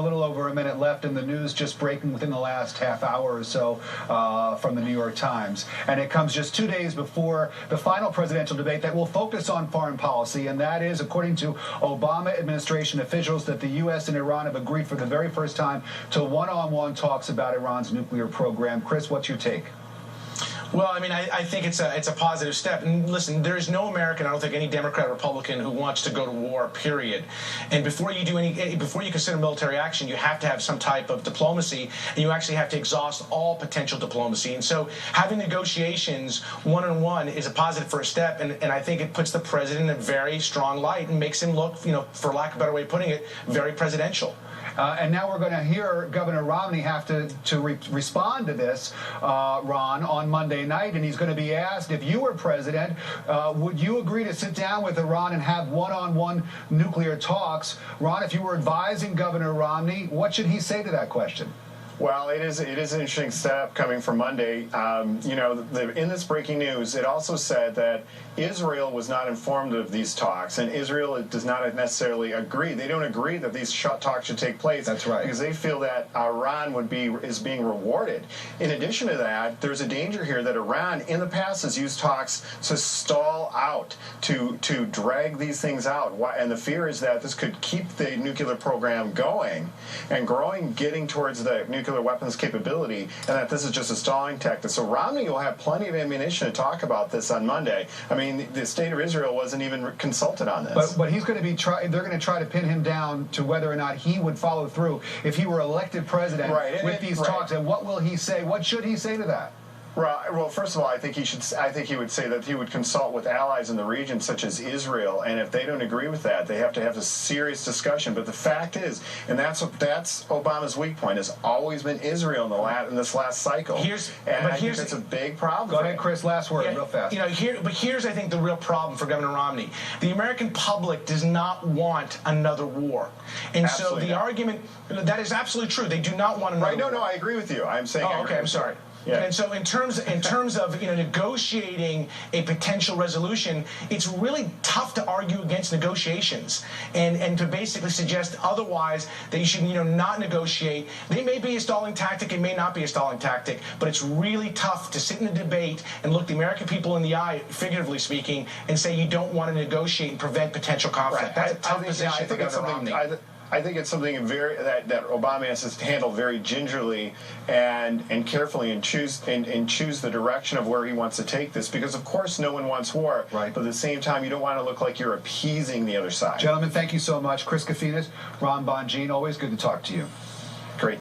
a little over a minute left in the news, just breaking within the last half hour or so from the New York Times. And it comes just 2 days before the final presidential debate that will focus on foreign policy, and that is, according to Obama administration officials, that the U.S. and Iran have agreed for the very first time to one-on-one talks about Iran's nuclear program. Chris, what's your take? Well, I mean, I think it's a positive step. And listen, there is no American, I don't think any Democrat or Republican, who wants to go to war, period. And before you consider military action, you have to have some type of diplomacy, and you actually have to exhaust all potential diplomacy. And so having negotiations one-on-one is a positive first step, and I think it puts the president in a very strong light and makes him look, for lack of a better way of putting it, very presidential. And now we're going to hear Governor Romney have to respond to this, Ron, on Monday night, and he's going to be asked, if you were president, would you agree to sit down with Iran and have one-on-one nuclear talks? Ron, if you were advising Governor Romney, what should he say to that question? Well, it is an interesting step coming from Monday. In this breaking news, it also said that Israel was not informed of these talks, and Israel does not necessarily agree. They don't agree that these talks should take place. That's right. Because they feel that Iran is being rewarded. In addition to that, there's a danger here that Iran, in the past, has used talks to stall out, to drag these things out. And the fear is that this could keep the nuclear program going and growing, getting towards the nuclear weapons capability, and that this is just a stalling tactic. So Romney will have plenty of ammunition to talk about this on Monday. I mean, the state of Israel wasn't even consulted on this. But he's going to be they're going to try to pin him down to whether or not he would follow through if he were elected president with these talks. And what will he say? What should he say to that? Well, first of all, I think he would say that he would consult with allies in the region, such as Israel, and if they don't agree with that, they have to have a serious discussion. But the fact is, and that's Obama's weak point, has always been Israel in this last cycle. I think it's a big problem. Go ahead, Chris. Last word, real fast. Here's I think the real problem for Governor Romney. The American public does not want another war, and absolutely so the argument that is absolutely true. They do not want another war. No, I agree with you. I'm saying. Oh, okay. I'm sorry. Yeah. And so in terms of negotiating a potential resolution, it's really tough to argue against negotiations and to basically suggest otherwise, that you should not negotiate. They may be a stalling tactic, it may not be a stalling tactic, but it's really tough to sit in a debate and look the American people in the eye, figuratively speaking, and say you don't want to negotiate and prevent potential conflict. That's a tough position for Governor Romney. I think it's something that Obama has to handle very gingerly and carefully, and choose the direction of where he wants to take this, because of course no one wants war, right? But at the same time, you don't want to look like you're appeasing the other side. Gentlemen, thank you so much. Chris Kofinas, Ron Bonjean, always good to talk to you.